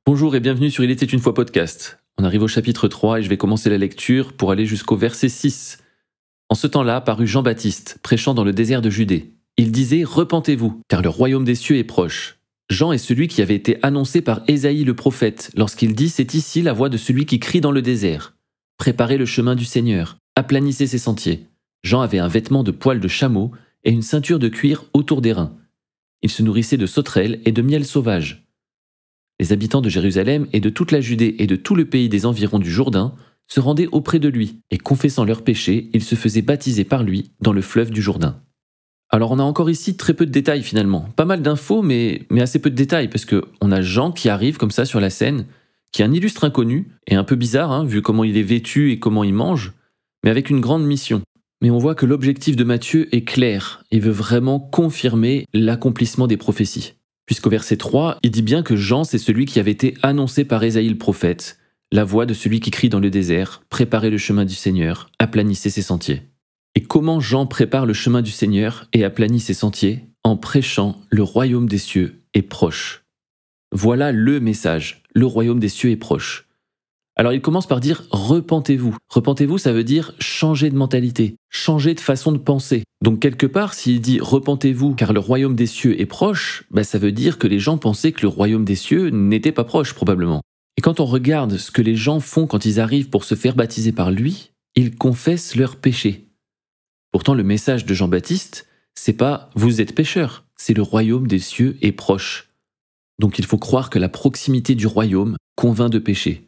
Bonjour et bienvenue sur Il était une fois podcast. On arrive au chapitre 3 et je vais commencer la lecture pour aller jusqu'au verset 6. En ce temps-là parut Jean-Baptiste, prêchant dans le désert de Judée. Il disait « Repentez-vous, car le royaume des cieux est proche ». Jean est celui qui avait été annoncé par Ésaïe le prophète lorsqu'il dit « C'est ici la voix de celui qui crie dans le désert. Préparez le chemin du Seigneur, aplanissez ses sentiers ». Jean avait un vêtement de poil de chameau et une ceinture de cuir autour des reins. Il se nourrissait de sauterelles et de miel sauvage. Les habitants de Jérusalem et de toute la Judée et de tout le pays des environs du Jourdain se rendaient auprès de lui, et confessant leurs péchés, ils se faisaient baptiser par lui dans le fleuve du Jourdain. Alors on a encore ici très peu de détails finalement, pas mal d'infos mais assez peu de détails, parce qu'on a Jean qui arrive comme ça sur la scène, qui est un illustre inconnu, et un peu bizarre vu comment il est vêtu et comment il mange, mais avec une grande mission. Mais on voit que l'objectif de Matthieu est clair, il veut vraiment confirmer l'accomplissement des prophéties. Puisqu'au verset 3, il dit bien que Jean, c'est celui qui avait été annoncé par Ésaïe le prophète, la voix de celui qui crie dans le désert, « Préparez le chemin du Seigneur, aplanissez ses sentiers ». Et comment Jean prépare le chemin du Seigneur et aplanit ses sentiers? En prêchant « Le royaume des cieux est proche ». Voilà le message, le royaume des cieux est proche. Alors il commence par dire « Repentez-vous ». Repentez-vous, ça veut dire changer de mentalité, changer de façon de penser. Donc quelque part, s'il dit « Repentez-vous car le royaume des cieux est proche », ça veut dire que les gens pensaient que le royaume des cieux n'était pas proche probablement. Et quand on regarde ce que les gens font quand ils arrivent pour se faire baptiser par lui, ils confessent leurs péchés. Pourtant le message de Jean-Baptiste, c'est pas « Vous êtes pécheurs », c'est « Le royaume des cieux est proche ». Donc il faut croire que la proximité du royaume convainc de péché.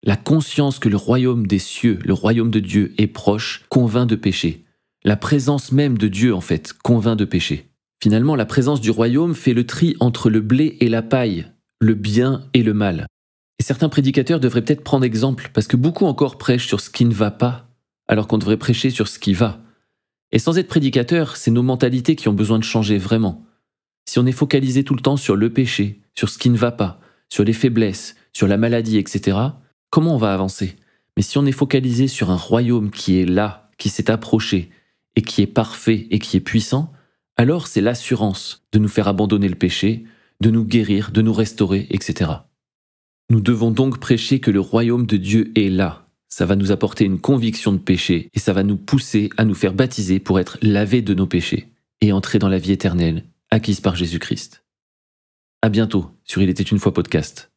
La conscience que le royaume des cieux, le royaume de Dieu est proche, convainc de péché. La présence même de Dieu, en fait, convainc de péché. Finalement, la présence du royaume fait le tri entre le blé et la paille, le bien et le mal. Et certains prédicateurs devraient peut-être prendre exemple, parce que beaucoup encore prêchent sur ce qui ne va pas, alors qu'on devrait prêcher sur ce qui va. Et sans être prédicateur, c'est nos mentalités qui ont besoin de changer vraiment. Si on est focalisé tout le temps sur le péché, sur ce qui ne va pas, sur les faiblesses, sur la maladie, etc., comment on va avancer? Mais si on est focalisé sur un royaume qui est là, qui s'est approché, et qui est parfait et qui est puissant, alors c'est l'assurance de nous faire abandonner le péché, de nous guérir, de nous restaurer, etc. Nous devons donc prêcher que le royaume de Dieu est là. Ça va nous apporter une conviction de péché, et ça va nous pousser à nous faire baptiser pour être lavés de nos péchés, et entrer dans la vie éternelle, acquise par Jésus-Christ. À bientôt sur Il était une fois podcast.